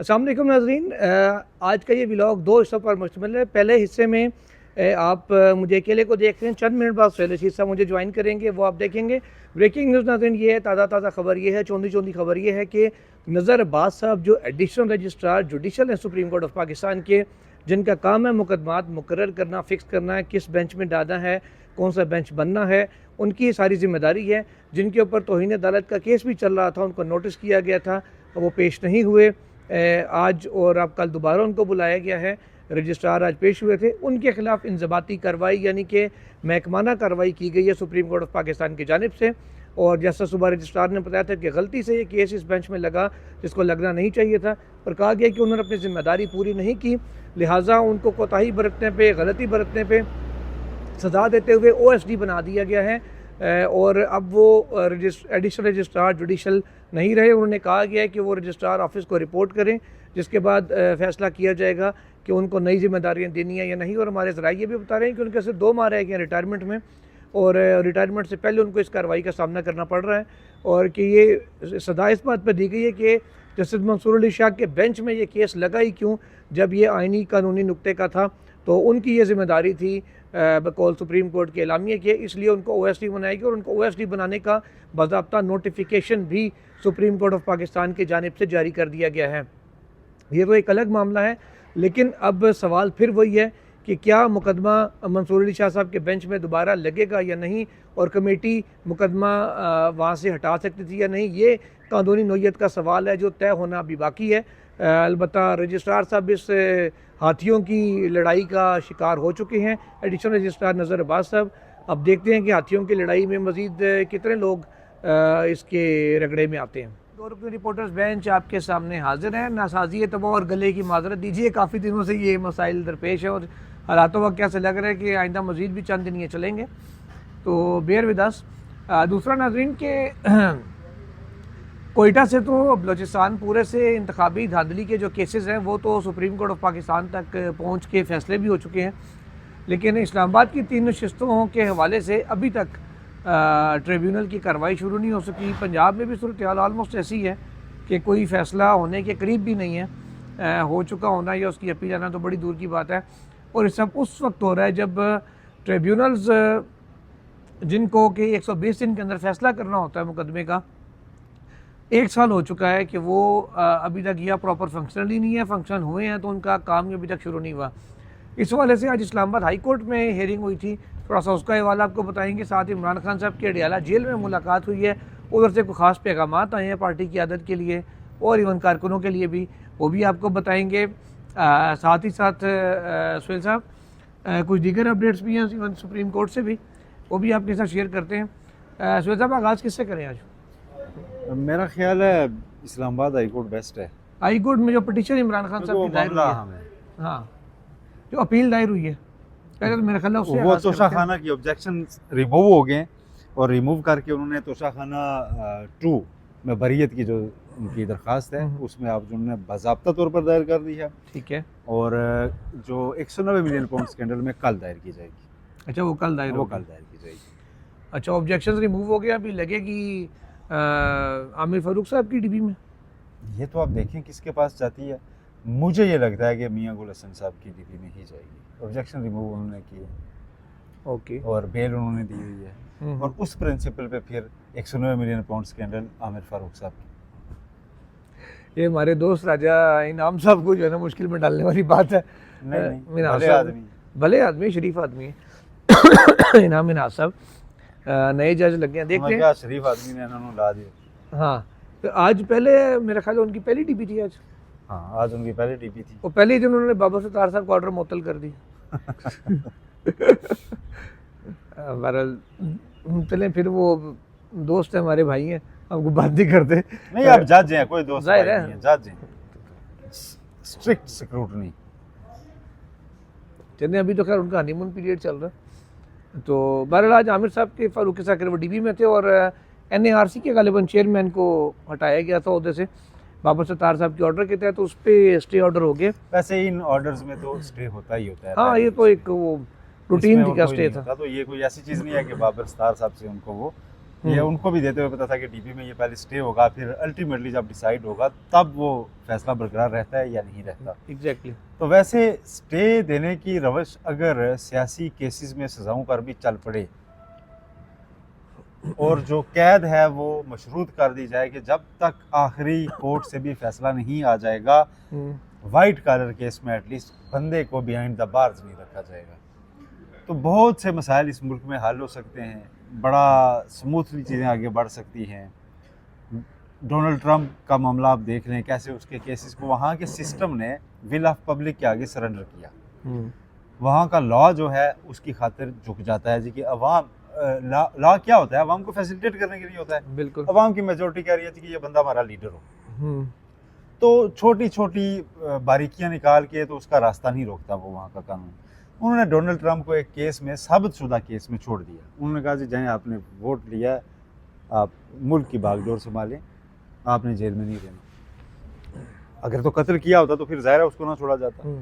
अस्सलाम वालेकुम नाज़रीन। आज का ये व्लॉग दो हिस्सों पर मुश्तमिल है। पहले हिस्से में आप मुझे अकेले को देख रहे हैं, चंद मिनट बाद शैलेश हिस्सा मुझे ज्वाइन करेंगे, वो आप देखेंगे। ब्रेकिंग न्यूज़ नाज़रीन ये है, ताज़ा खबर ये है, चौंधी चौंधी खबर ये है कि नज़र अब्बास साहब जो एडिशनल रजिस्ट्रार जुडिशल हैं सुप्रीम कोर्ट ऑफ पाकिस्तान के, जिनका काम है मुकदमात मुकर्रर करना, फ़िक्स करना है किस बेंच में डालना है, कौन सा बेंच बनना है, उनकी सारी जिम्मेदारी है। जिनके ऊपर तौहीन अदालत का केस भी चल रहा था, उनको नोटिस किया गया था, वो पेश नहीं हुए। आज और अब कल दोबारा उनको बुलाया गया है। रजिस्ट्रार आज पेश हुए थे, उनके खिलाफ इंज़बाती कार्रवाई यानी कि महकमाना कार्रवाई की गई है सुप्रीम कोर्ट ऑफ पाकिस्तान की जानिब से। और जैसा सुबह रजिस्ट्रार ने बताया था कि गलती से ये केस इस बेंच में लगा जिसको लगना नहीं चाहिए था, और कहा गया कि उन्होंने अपनी जिम्मेदारी पूरी नहीं की, लिहाजा उनको कोताही बरतने पर, गलती बरतने पर सज़ा देते हुए OSD बना दिया गया है। और अब वो एडिशनल रजिस्ट्रार जुडिशल नहीं रहे। उन्होंने कहा गया है कि वो रजिस्ट्रार ऑफिस को रिपोर्ट करें, जिसके बाद फ़ैसला किया जाएगा कि उनको नई जिम्मेदारियाँ देनी है या नहीं। और हमारे ज़राए ये भी बता रहे हैं कि उनके सिर्फ 2 माह रह गए हैं रिटायरमेंट में, और रिटायरमेंट से पहले उनको इस कार्रवाई का सामना करना पड़ रहा है। और कि ये सदा इस बात पर दी गई है कि जस्टिस मंसूर अली शाह के बेंच में ये केस लगा ही क्यों, जब ये आइनी कानूनी नुक्ते का था, तो उनकी ये जिम्मेदारी थी बकौल सुप्रीम कोर्ट के एलामिया के, इसलिए उनको OSD बनाएगी। और उनको OSD बनाने का बाज़ाब्ता नोटिफिकेशन भी सुप्रीम कोर्ट ऑफ पाकिस्तान की जानिब से जारी कर दिया गया है। ये तो एक अलग मामला है, लेकिन अब सवाल फिर वही है कि क्या मुकदमा मंसूर अली शाह साहब के बेंच में दोबारा लगेगा या नहीं, और कमेटी मुकदमा वहाँ से हटा सकती थी या नहीं। ये कानूनी नौयत का सवाल है जो तय होना अभी बाकी है। अलबत्ता रजिस्ट्रार साहब इस हाथियों की लड़ाई का शिकार हो चुके हैं, एडिशनल रजिस्ट्रार नज़र अब्बास साहब। अब देखते हैं कि हाथियों की लड़ाई में मज़ीद कितने लोग इसके रगड़े में आते हैं। 2 रुकनी रिपोर्टर्स बेंच आपके सामने हाजिर हैं। नासाजी तबाह और गले की माजरत दीजिए, काफ़ी दिनों से ये मसाइल दरपेश है और हालातों वक्त कैसे लग रहा है कि आइंदा मज़ीद भी चंद दिन ये चलेंगे, तो बेयर विद अस। दूसरा नाज़रीन के कोयटा से तो बलोचिस्तान पूरे से इंतखाबी धांधली के जो केसेस हैं वो तो सुप्रीम कोर्ट ऑफ पाकिस्तान तक पहुंच के फ़ैसले भी हो चुके हैं, लेकिन इस्लामाबाद की 3 नशिस्तों के हवाले से अभी तक ट्रिब्यूनल की कार्रवाई शुरू नहीं हो सकी। पंजाब में भी सूरत हाल आलमोस्ट ऐसी है कि कोई फ़ैसला होने के करीब भी नहीं है। हो चुका होना या उसकी अपील आना तो बड़ी दूर की बात है। और ये सब उस वक्त हो रहा है जब ट्रिब्यूनल्स जिनको कि 120 दिन के अंदर फ़ैसला करना होता है मुकदमे का, 1 साल हो चुका है कि वो अभी तक या प्रॉपर फंक्शनल ही नहीं है, फंक्शन हुए हैं तो उनका काम अभी तक शुरू नहीं हुआ। इस हवाले से आज इस्लामाबाद हाई कोर्ट में हियरिंग हुई थी, थोड़ा सा उसका हवाला आपको बताएंगे। साथ ही इमरान खान साहब की अडियाला जेल में मुलाकात हुई है, उधर से कुछ खास पैगामात आए हैं पार्टी की आदत के लिए और इवन कारकुनों के लिए भी, वो भी आपको बताएंगे। साथ ही साथ सुहेल साहब कुछ दीगर अपडेट्स भी हैं इवन सुप्रीम कोर्ट से भी, वो भी आपके साथ शेयर करते हैं। सुहेल साहब आगाज़ किससे करें आज? मेरा ख्याल है इस्लामाबाद हाई कोर्ट बेस्ट है। हाई कोर्ट में जो पिटीशन इमरान खान साहब की दायर हुई है, हाँ, जो अपील दायर हुई है, तो मेरा ख्याल है वो तोशाखाना की ऑब्जेक्शन रिमूव हो गए और रिमूव करके उन्होंने तोशाखाना 2 में बरीयत की जो उनकी दरख्वास्त है उसमें आप उन्होंने बाज़ाब्ता तौर पर दायर कर दी है। ठीक है। और जो 190 मिलियन पाउंड स्कैंडल में कल दायर की जाएगी। अच्छा, वो कल दायर की जाएगी। अच्छा, ऑब्जेक्शन रिमूव हो गया, अभी लगेगी आमिर फारूक साहब की DB में। ये तो आप देखें किसके पास जाती है। मुझे ये लगता है कि मियां गुल हसन साहब की DB में ही जाएगी। ऑब्जेक्शन रिमूव उन्होंने की है, ओके, और बेल उन्होंने दी हुई है, और उस प्रिंसिपल पे फिर 190 million pound scandal Aamir Farooq साहब की। ये हमारे दोस्त राजा इनाम साहब को जो है ना मुश्किल में डालने वाली बात है। भले आदमी, शरीफ आदमी है इनाम मिनाज साहब, नए जज लगे हैं, देखते हैं। शरीफ आदमी ने इन्होंने ला दिया। हाँ, तो आज पहले मेरा ख्याल उनकी पहली DB थी आज। हाँ, आज उनकी पहली DB थी। वो पहले ही दिन उन्होंने बाबा सत्तार साहब को ऑर्डर मुअत्तल कर दी। बहरहाल चलें, फिर वो दोस्त है, हमारे भाई हैं, हमको बात नहीं करते। नहीं, आप जज हैं, कोई दोस्त जाहिर है, जज हैं, स्ट्रिक्ट स्क्रूटनी। चलिए, अभी तो खैर उनका हनीमून पीरियड चल रहा है। तो बहरहाल आज आमिर साहब के फारूक के साथ वो DB में थे, और NARC के गालिबन चेयरमैन को हटाया गया था उधर से बाबा सत्तार साहब के ऑर्डर के तहत, तो उस पर स्टे ऑर्डर हो गया। वैसे इन ऑर्डर्स में तो स्टे होता ही होता है। हाँ, ये तो एक वो रूटीन का स्टे था। तो ये कोई ऐसी चीज़ नहीं है कि बाबर सत्तार साहब से उनको वो ये उनको भी देते हुए पता था कि डीपी में ये पहले स्टे होगा, फिर अल्टीमेटली जब डिसाइड होगा तब वो फैसला बरकरार रहता है या नहीं रहता। एग्जैक्टली। तो वैसे स्टे देने की रवश अगर सियासी केसेस में सज़ाओं पर भी चल पड़े और जो कैद है वो मशरूत कर दी जाए कि जब तक आखिरी कोर्ट से भी फैसला नहीं आ जाएगा, वाइट कॉलर केस में एटलीस्ट बंदे को बिहाइंड द बार्स नहीं रखा जाएगा, तो बहुत से मसाइल इस मुल्क में हल हो सकते हैं, बड़ा स्मूथली चीज़ें आगे बढ़ सकती हैं। डोनाल्ड ट्रंप का मामला आप देख लें, कैसे उसके केसेस को वहाँ के सिस्टम ने विल ऑफ पब्लिक के आगे सरेंडर किया। वहाँ का लॉ जो है उसकी खातिर झुक जाता है जी कि अवाम, लॉ क्या होता है, अवाम को फैसिलिटेट करने के लिए होता है। बिल्कुल। अवाम की मेजोरिटी कह रही है कि ये बंदा हमारा लीडर हो, तो छोटी छोटी बारीकियां निकाल के तो उसका रास्ता नहीं रोकता वो वहाँ का कानून। उन्होंने डोनाल्ड ट्रंप को एक केस में, साबितशुदा केस में छोड़ दिया। उन्होंने कहा जी जाएँ, आपने वोट लिया, आप मुल्क की बागडोर संभालें, आपने जेल में नहीं रहना। अगर तो कत्ल किया होता तो फिर ज़ाहिर है उसको ना छोड़ा जाता।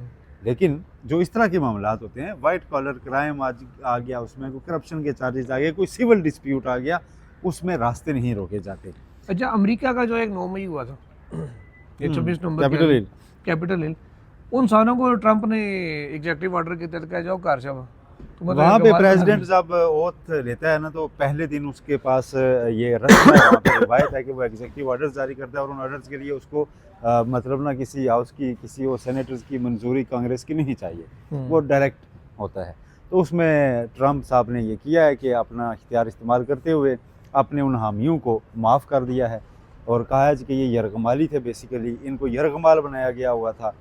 लेकिन जो इस तरह के मामला होते हैं, वाइट कॉलर क्राइम आज आ गया, उसमें कोई करप्शन के चार्जेस आ गए, कोई सिविल डिस्प्यूट आ गया, उसमें रास्ते नहीं रोके जाते। अच्छा, अमेरिका का जो एक 9 मई हुआ था, ये 26 नवंबर, कैपिटल हिल, उन सालों को ट्रंप ने एग्जीक्यूटिव ऑर्डर के तहत कहा जाओ कार साहब, वहाँ पे प्रेसिडेंट जब ओथ लेता है ना, तो पहले दिन उसके पास ये रस्म है, वहाँ पे रिवायत है कि वो एग्जीक्यूटिव ऑर्डर्स जारी करता है, और उन ऑर्डर्स के लिए उसको मतलब ना किसी हाउस की, किसी वो सेनेटर्स की मंजूरी कांग्रेस की नहीं चाहिए, वो डायरेक्ट होता है। तो उसमें ट्रंप साहब ने ये किया है कि अपना इख्तियार इस्तेमाल करते हुए अपने उन हामियों को माफ़ कर दिया है और कहा है कि ये यरगमाली थे, बेसिकली इनको यरगमाल बनाया गया हुआ था,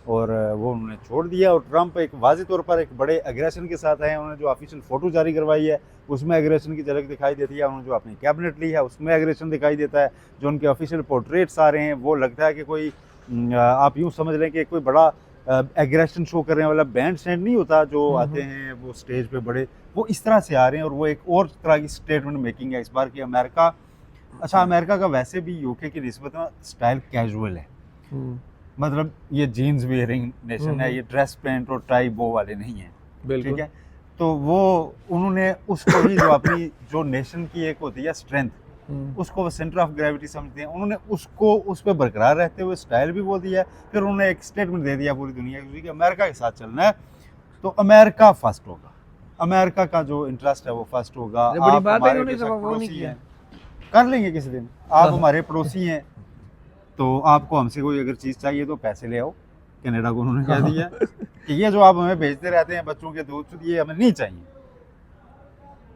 और वो उन्होंने छोड़ दिया। और ट्रंप एक वाज़े तौर पर एक बड़े एग्रेशन के साथ आए हैं। उन्होंने जो ऑफिशियल फ़ोटो जारी करवाई है उसमें एग्रेशन की झलक दिखाई देती है, उन्होंने जो अपनी कैबिनेट ली है उसमें एग्रेशन दिखाई देता है, जो उनके ऑफिशियल पोर्ट्रेट्स आ रहे हैं वो लगता है कि कोई, आप यूँ समझ लें कि कोई बड़ा एग्रेशन शो करने वाला बैंड स्टैंड नहीं होता जो आते हैं वो स्टेज पे बड़े, वो इस तरह से आ रहे हैं। और वो एक और तरह की स्टेटमेंट मेकिंग है इस बार की अमेरिका। अच्छा, अमेरिका का वैसे भी यूके की निस्बत में स्टाइल कैजुअल है, मतलब ये जीन्स वेयरिंग नेशन है, ये ड्रेस पैंट और टाई बो वाले नहीं है, ठीक है। तो वो उन्होंने उसको ही जो अपनी जो नेशन की एक होती है स्ट्रेंथ, उसको वो सेंटर ऑफ ग्रेविटी समझते हैं, उन्होंने उसको उस पर बरकरार रहते हुए स्टाइल भी बोल दिया। फिर उन्होंने एक स्टेटमेंट दे दिया पूरी दुनिया की अमेरिका के साथ चलना है, तो अमेरिका फर्स्ट होगा, अमेरिका का जो इंटरेस्ट है वो फर्स्ट होगा। बड़ी बात है, उन्होंने वो नहीं किया, कर लेंगे किसी दिन, आप हमारे पड़ोसी हैं, तो आपको हमसे कोई अगर चीज़ चाहिए तो पैसे ले आओ। कनाडा को उन्होंने कह दिया कि ये जो आप हमें भेजते रहते हैं बच्चों के दूध, ये हमें नहीं चाहिए,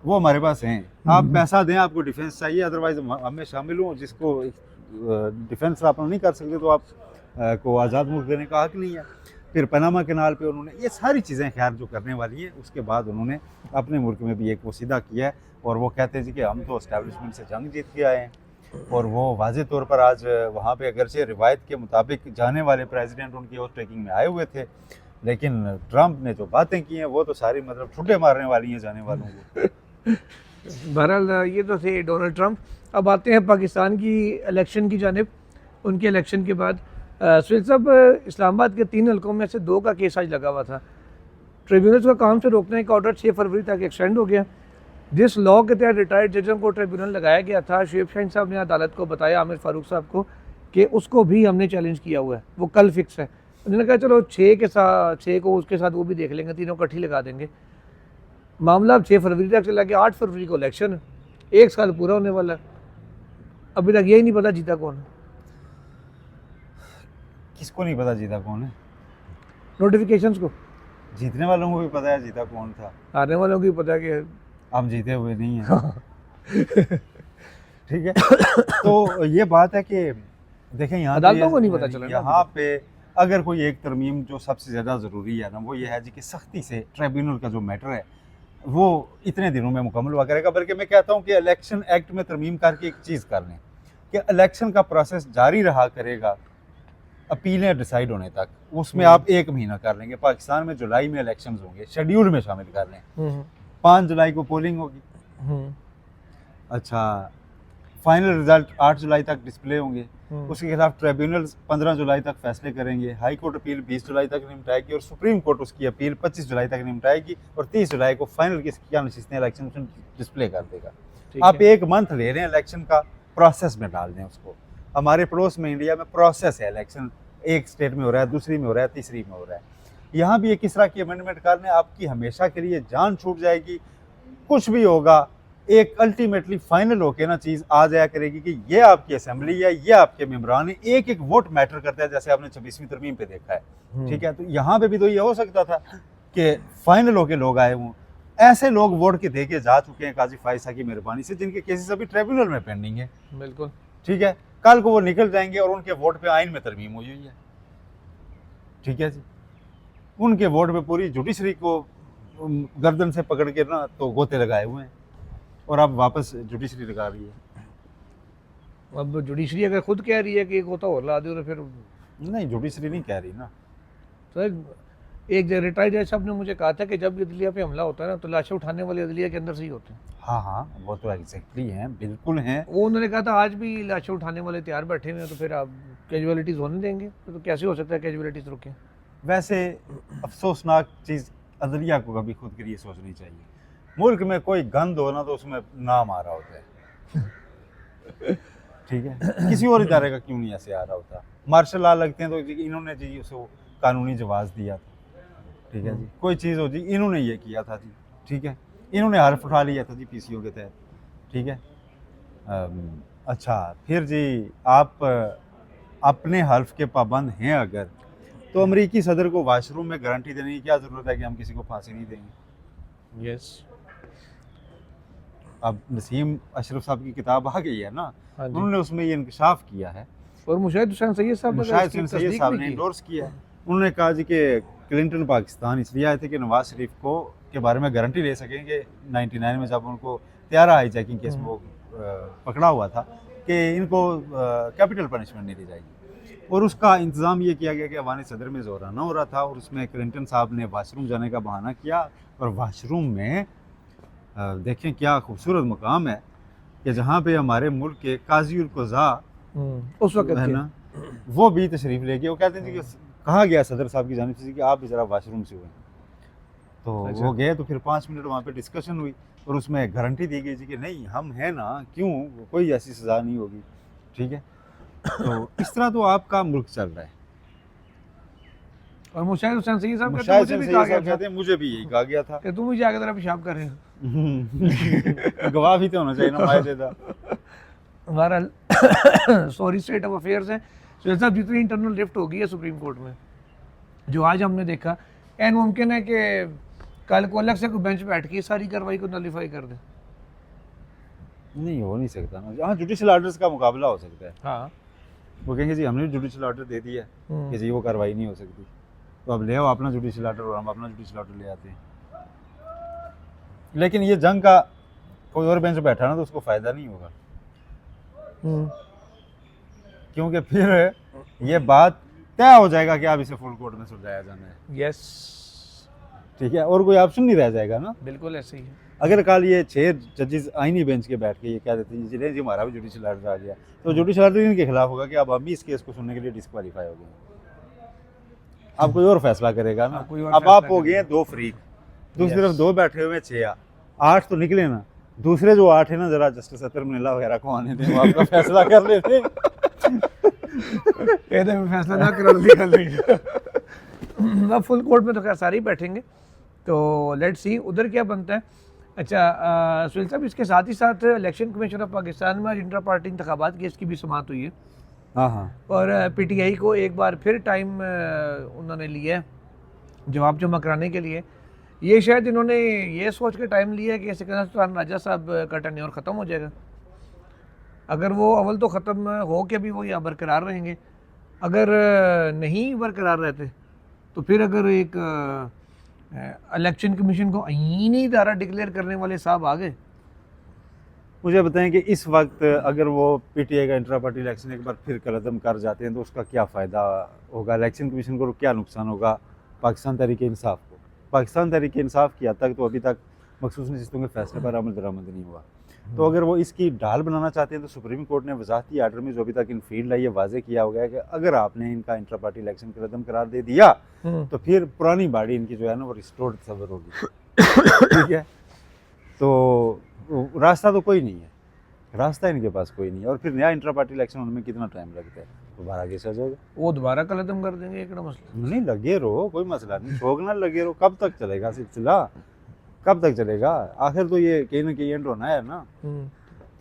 वो हमारे पास हैं, आप पैसा दें, आपको डिफेंस चाहिए, अदरवाइज हमें शामिल हो, जिसको डिफेंस आप नहीं कर सकते तो आप को आज़ाद मुल्क देने का हक नहीं है। फिर पनामा कैनाल पे उन्होंने ये सारी चीज़ें खैर जो करने वाली है, उसके बाद उन्होंने अपने मुल्क में भी एक वो सीधा किया है, और वो कहते हैं जी कि हम तो एस्टेब्लिशमेंट से जंग जीत के आए हैं। और वो वाज़े तौर पर आज वहाँ पे अगरचे रिवायत के मुताबिक जाने वाले प्रेसिडेंट उनकी होस्ट टेकिंग में आए हुए थे, लेकिन ट्रंप ने जो बातें की हैं वो तो सारी मतलब छुट्टे मारने वाली हैं जाने वालों को। बहरहाल ये तो थे डोनाल्ड ट्रंप। अब आते हैं पाकिस्तान की इलेक्शन की जानिब। उनके इलेक्शन के बाद सुहेल साहब, इस्लामाबाद के 3 हल्कों में से 2 का केस आज लगा हुआ था। ट्रिब्यूनल्स का काम से रोकने का ऑर्डर 6 फरवरी तक एक्सटेंड हो गया। जिस लॉ के तहत रिटायर्ड जजों को ट्रिब्यूनल लगाया गया था, शुएब शाहीन साहब ने अदालत को बताया, आमिर फारूक साहब को, कि उसको भी हमने चैलेंज किया हुआ है, वो कल फिक्स है। उन्होंने कहा चलो 6 के साथ 6 को उसके साथ वो भी देख लेंगे, तीनों इकट्ठी लगा देंगे। मामला अब 6 फरवरी तक चला गया, 8 फरवरी को इलेक्शन है, 1 साल पूरा होने वाला है, अभी तक यही नहीं पता जीता कौन है। किसको नहीं पता जीता कौन है? नोटिफिकेशंस को जीतने वालों को भी पता है जीता कौन था, हारने वालों को भी पता है कि हम जीते हुए नहीं हैं। ठीक है, तो ये बात है कि देखें यहाँ अदालतों को नहीं पता चला यहाँ पे अगर कोई एक तरमीम जो सबसे ज़्यादा ज़रूरी है ना, वो ये है जी कि सख्ती से ट्रिब्यूनल का जो मैटर है वो इतने दिनों में मुकम्मल हुआ करेगा। बल्कि मैं कहता हूँ कि इलेक्शन एक्ट में तरमीम करके एक चीज़ कर लें कि इलेक्शन का प्रोसेस जारी रहा करेगा अपीलें डिसाइड होने तक, उसमें आप 1 महीना कर लेंगे। पाकिस्तान में जुलाई में इलेक्शन होंगे, शेड्यूल में शामिल कर लें, 5 जुलाई को पोलिंग होगी, अच्छा फाइनल रिजल्ट 8 जुलाई तक डिस्प्ले होंगे, उसके खिलाफ ट्रिब्यूनल्स 15 जुलाई तक फैसले करेंगे, हाई कोर्ट अपील 20 जुलाई तक निपटाएगी और सुप्रीम कोर्ट उसकी अपील 25 जुलाई तक निपटाएगी और 30 जुलाई को फाइनल की नशिस्तें इलेक्शन डिस्प्ले कर देगा। ठीक आप है। 1 मंथ ले रहे हैं इलेक्शन का, प्रोसेस में डाल दें उसको। हमारे पड़ोस में इंडिया में प्रोसेस है, इलेक्शन एक स्टेट में हो रहा है, दूसरी में हो रहा है, तीसरी में हो रहा है। यहाँ भी एक इस तरह की अमेंडमेंट कर लें, आपकी हमेशा के लिए जान छूट जाएगी। कुछ भी होगा, एक अल्टीमेटली फाइनल होके ना चीज़ आ जाया करेगी कि ये आपकी असेंबली है, ये आपके मेंबरान है, एक एक वोट मैटर करता है, जैसे आपने 26वीं तरमीम पे देखा है। ठीक है, तो यहाँ पे भी तो ये हो सकता था कि फाइनल होके लोग आए हों। ऐसे लोग वोट के दे के जा चुके हैं काजी फायसा की मेहरबानी से, जिनके केसेस अभी ट्रिब्यूनल में पेंडिंग है। बिल्कुल। ठीक है, कल को वो निकल जाएंगे और उनके वोट पे आइन में तरमीम हुई है। ठीक है जी, उनके वोट पे पूरी जुडिशरी को गर्दन से पकड़ के ना तो गोते लगाए हुए हैं, और अब वापस जुडिशरी लगा रही है। अब जुडिशरी अगर खुद कह रही है कि एक होता और ला दो, तो फिर नहीं, जुडिशरी नहीं कह रही ना। तो एक रिटायर्ड जज साहब ने मुझे कहा था कि जब अदलिया पे हमला होता है ना, तो लाशें उठाने वाले अदलिया के अंदर से ही होते हैं। हाँ हाँ, वो तो एग्जैक्टली हैं, बिल्कुल हैं। वो उन्होंने कहा था आज भी लाशें उठाने वाले तैयार बैठे हुए हैं, तो फिर आप कैजुअलिटीज़ होने देंगे? तो कैसे हो सकता है कैजुअलिटीज़ रुकें? वैसे अफसोसनाक चीज़ अदलिया को कभी खुद के लिए सोचनी चाहिए। मुल्क में कोई गंद हो ना तो उसमें नाम आ रहा होता है। ठीक है, किसी और इदारे का क्यों नहीं ऐसे आ रहा होता? मार्शल लॉ लगते हैं तो जी इन्होंने जी उसको कानूनी जवाब दिया था। ठीक है जी, कोई चीज़ हो जी इन्होंने ये किया था जी। ठीक है, इन्होंने हर्फ उठा लिया था जी पीसीओ के तहत। ठीक है, अच्छा फिर जी आप अपने हल्फ के पाबंद हैं अगर, तो अमरीकी सदर को वाशरूम में गारंटी देने की क्या ज़रूरत है कि हम किसी को फांसी नहीं देंगे? यस। अब नसीम अशरफ साहब की किताब आ गई है ना, हाँ जी। उन्होंने उसमें ये इंकशाफ किया है। और मुशाहिद हुसैन सैयद साहब ने मुशाहिद इसकी हुसैन सैयद तस्दीक साहब भी ने की। इंडोर्स किया है। उन्होंने कहा जी कि क्लिंटन पाकिस्तान इसलिए आए थे कि नवाज शरीफ को के बारे में गारंटी ले सकेंगे 99 में जब उनको त्यारा हाईजैकिंग केस में वो पकड़ा हुआ था कि इनको कैपिटल पनिशमेंट नहीं दी जाएगी। और उसका इंतज़ाम ये किया गया कि अवानी सदर में जोराना हो रहा था, और उसमें क्लिंटन साहब ने वाशरूम जाने का बहाना किया, और वाशरूम में देखें क्या खूबसूरत मकाम है कि जहाँ पे हमारे मुल्क के काजी उल क़ज़ा उस वक्त है के। ना, वो भी तशरीफ़ ले गए। वो कहते हैं कि कहा गया सदर साहब की जानिब से कि आप भी ज़रा वाशरूम से हुए, तो अच्छा। वो गए, तो फिर 5 मिनट वहाँ पे डिस्कशन हुई और उसमें गारंटी दी गई थी कि नहीं हम हैं ना, क्यों, कोई ऐसी सज़ा नहीं होगी। ठीक है, तो इस तरह तो आपका मुल्क चल रहा है। और मुशाहिद हुसैन सैयद साहब कहते मुशाहिद मुझे भी हुसैन कहा सैयद गया साहब कहते था हैं मुझे भी यही कहा गया था कि तुम ही जाके जरा पेशाब कर रहे हो। गवाह भी तो होना चाहिए ना मायदेदा। हमारा सॉरी स्टेट ऑफ अफेयर्स है। सैयद साहब जितनी इंटरनल रिफ्ट हो गई है सुप्रीम कोर्ट में, जो आज हमने देखा, एन मुमकिन है कि कल को अलग से कोई बेंच बैठ के सारी कार्रवाई को नलीफाई कर दे। नहीं हो नहीं सकता ना। हाँ, जुडिशल ऑर्डर्स का मुकाबला हो सकता है। हाँ। वो कहेंगे जी हमने जुडिशल ऑर्डर दे दिया कि जी वो कार्रवाई नहीं हो सकती, तो अब ले आओ अपना जुडिशल ऑर्डर और हम अपना जुडिशल ऑर्डर ले आते हैं। लेकिन ये जंग का कोई और बेंच बैठा ना तो उसको फ़ायदा नहीं होगा, क्योंकि फिर ये बात तय हो जाएगा कि अब इसे फुल कोर्ट में सुलझाया जाना है। यस, ठीक है, और कोई ऑप्शन नहीं रह जाएगा ना। बिल्कुल ऐसे ही है। अगर कल ये 6 जजेस आईनी बेंच के बैठ के ये कह देते हैं जी जी हमारा भी जुडिशल ऑर्डर आ गया, तो जुडिशल ऑर्डर इनके खिलाफ होगा कि अब हम भी इस केस को सुनने के लिए डिस्क्वालीफाई हो गए। अब कोई और फैसला करेगा ना। कोई और अब फैसला आप हो गए करेगा। 2 फ्रीक, दूसरी तरफ 2 बैठे हुए 6, 8 तो निकले ना। दूसरे जो 8 है ना, जरा जस्टिस अतर मनीला वगैरह को आने दें, वो आपका फैसला कर लेते। कहते हैं फैसला ना कर लेंगे। अब फुल कोर्ट में तो खैर सारे ही बैठेंगे, तो लेट्स सी उधर क्या बनता है। अच्छा सुहेल साहब, इसके साथ ही साथ इलेक्शन कमीशन ऑफ पाकिस्तान में आज इंटर पार्टी इंतखाबात की इसकी भी समाअत हुई है, हाँ हाँ, और पीटीआई को एक बार फिर टाइम उन्होंने लिया है जवाब जमा कराने के लिए। ये शायद इन्होंने ये सोच के टाइम लिया है कि सिकंदर सुल्तान राजा साहब का टेन्योर ख़त्म हो जाएगा। अगर वो अव्वल तो ख़त्म हो के भी वो यहाँ बरकरार रहेंगे, अगर नहीं बरकरार रहते तो फिर अगर एक इलेक्शन कमीशन को आईनी इदारा डिक्लेयर करने वाले साहब आ गए। मुझे बताएं कि इस वक्त अगर वो पीटीआई का इंट्रा पार्टी इलेक्शन एक बार फिर कलदम कर जाते हैं तो उसका क्या फ़ायदा होगा, इलेक्शन कमीशन को क्या नुकसान होगा पाकिस्तान तहरीक इंसाफ को? पाकिस्तान तहरीक इंसाफ की हद तक तो अभी तक मखसूस नशिस्तों के फैसले पर अमल दरामद नहीं हुआ। तो अगर वो इसकी ढाल बनाना चाहते हैं तो सुप्रीम कोर्ट ने वजाहती आर्डर में जो अभी तक इन फील्ड है ये वाजे किया हो गया है कि अगर आपने इनका इंट्रा पार्टी इलेक्शन कलदम करार दे दिया तो फिर पुरानी बाड़ी इनकी जो है ना वो रिस्टोर्ड तस्वर होगी। ठीक है, तो रास्ता तो कोई नहीं है, रास्ता इनके पास कोई नहीं है। और फिर नया इंट्रा पार्टी इलेक्शन होने में कितना टाइम लगता है, दोबारा केस आ जाएगा। वो दोबारा कल खत्म कर देंगे, एक मसला नहीं, लगे रहो, कोई मसला नहीं, शौक ना लगे रहो। कब तक चलेगा सिलसिला, कब तक चलेगा? आखिर तो ये कहीं ना कहीं एंड होना है ना।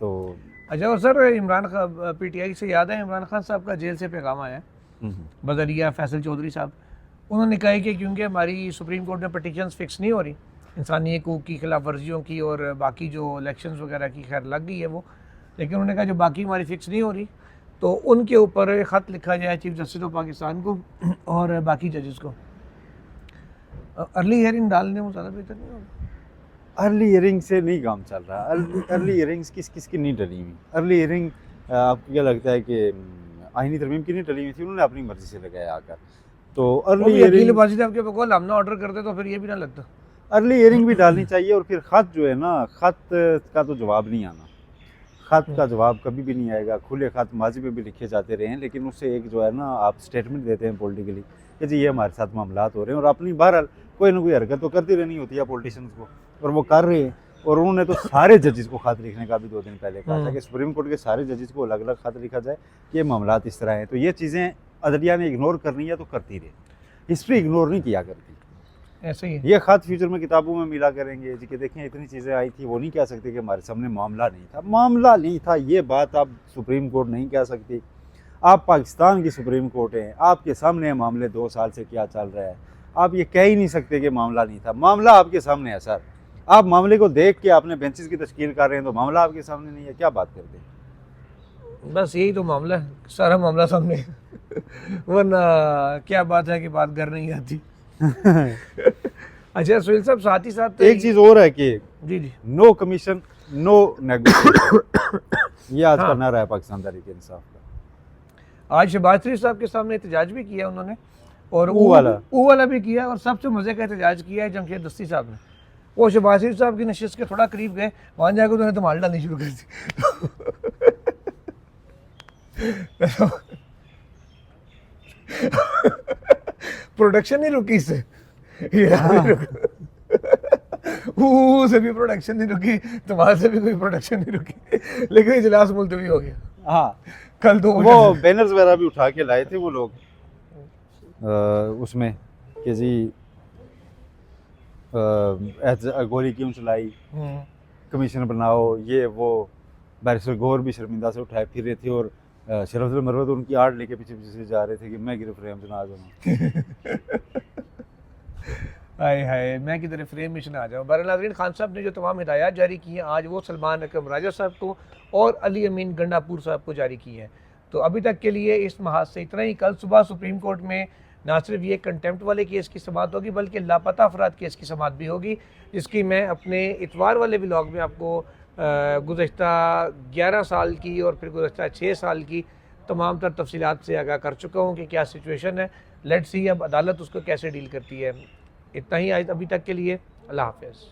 तो अच्छा। और सर इमरान खान, पीटीआई से याद है इमरान खान साहब का जेल से पैगाम आया है बजरिया फैसल चौधरी साहब। उन्होंने कहा है कि क्योंकि हमारी सुप्रीम कोर्ट में पटिशन्स फिक्स नहीं हो रही इंसानी हकूक़ की खिलाफ वर्जियों की, और बाकी जो इलेक्शंस वगैरह की खैर लग गई है वो, लेकिन उन्होंने कहा जो बाकी हमारी फिक्स नहीं हो रही तो उनके ऊपर ख़त लिखा जाए चीफ जस्टिस ऑफ पाकिस्तान को और बाकी जजेस को। अर्ली हियरिंग डालने में ज़्यादा बेहतर नहीं होगा? अर्ली हियरिंग से नहीं काम चल रहा। अर्ली हियरिंग्स किसकी नहीं डली हुई? अर्ली हियरिंग आपको क्या लगता है कि आईनी तरमीम की नहीं डली हुई थी, उन्होंने अपनी मर्जी से लगाया आकर। तो अर्ली हियरिंग आपके बकौल हम ना ऑर्डर करते तो फिर ये भी ना लगता। अर्ली हियरिंग भी डालनी चाहिए। और फिर ख़त जो है ना, ख़त का तो जवाब नहीं आना, ख़त का जवाब कभी भी नहीं आएगा। खुले ख़त माजी में भी लिखे जाते रहे हैं, लेकिन उससे एक जो है ना आप स्टेटमेंट देते हैं पॉलिटिकली कि जी ये हमारे साथ मामलात हो रहे हैं, और अपनी बहरहाल कोई ना कोई हरकत तो करती रहनी होती है पॉलिटिशियंस को, और वो कर रहे हैं। और उन्होंने तो सारे जजेस को खत लिखने का भी 2 दिन पहले कहा था कि सुप्रीम कोर्ट के सारे जजेस को अलग अलग खत लिखा जाए कि ये मामलात इस तरह हैं। तो ये चीज़ें अदलिया ने इग्नोर करनी है तो करती रहे, हिस्ट्री इग्नोर नहीं किया करती। ऐसे ही ये खत फ्यूचर में किताबों में मिला करेंगे जी कि देखें इतनी चीज़ें आई थी, वो नहीं कह सकते कि हमारे सामने मामला नहीं था। मामला नहीं था ये बात आप सुप्रीम कोर्ट नहीं कह सकती। आप पाकिस्तान की सुप्रीम कोर्ट हैं, आपके सामने मामले 2 साल से क्या चल रहा है, आप ये कह ही नहीं सकते कि मामला नहीं था। मामला आपके सामने है सर। आप मामले को देख के आपने बेंचेस की तश्कील कर रहे हैं तो मामला आपके सामने नहीं है, क्या बात करते हैं? बस यही तो मामला है, सारा मामला सामने है। वरना क्या बात है कि बात कर नहीं आती। अच्छा सुहेल साहब, साथ ही साथ एक चीज़ और है कि जी नो कमीशन नो नेगोशिएशन, ये आज का नारा है पाकिस्तान तहरीक इंसाफ का। आज शहबाज शरीफ साहब के सामने एहतजाज भी किया उन्होंने, और ऊ वाला भी किया, और सबसे मज़े का एहतजाज किया है जमशेद दस्ती साहब ने। वो शहबाज शरीफ साहब की नशिस्त के थोड़ा करीब गए, वहाँ जाकर उन्होंने तो माल डालनी शुरू कर दी। प्रोडक्शन नहीं रुकी इससे, से भी प्रोडक्शन नहीं रुकी, तुम्हारे से भी कोई प्रोडक्शन नहीं रुकी, लेकिन इजलास मुलतवी हो गया। हाँ, कल तो वो बैनर्स वगैरह भी उठा के लाए थे वो लोग उसमें कि जी गोली क्यों चलाई, कमीशन बनाओ, ये वो। बैरिस्टर गौर भी शर्मिंदा से उठाए फिर रहे थे, और शरफुल मरवत उनकी आड़ लेके पीछे पीछे से जा रहे थे कि मैं गिर फ्रेम से ना आ जाऊँ। हाय हाय, मैं किधर फ्रेम में ना आ जाऊँ। बहरहाल नाज़रीन, खान साहब ने जो तमाम हिदायत जारी की हैं आज वो सलमान अकरम राजा साहब को और अली अमीन गंडापुर साहब को जारी की हैं। तो अभी तक के लिए इस महाज से इतना ही। कल सुबह सुप्रीम कोर्ट में ना सिर्फ ये कंटेम्प्ट वाले केस की समाअत होगी बल्कि लापता अफराद केस की समाअत भी होगी, जिसकी मैं अपने इतवार वाले व्लॉग में आपको गुज़श्ता 11 साल की और फिर गुज़श्ता 6 साल की तमाम तर तफसीलात से आगाह कर चुका हूँ कि क्या सिचुएशन है। लेट्स सी अब अदालत उसको कैसे डील करती है। इतना ही अभी तक के लिए, अल्लाह हाफ़िज़।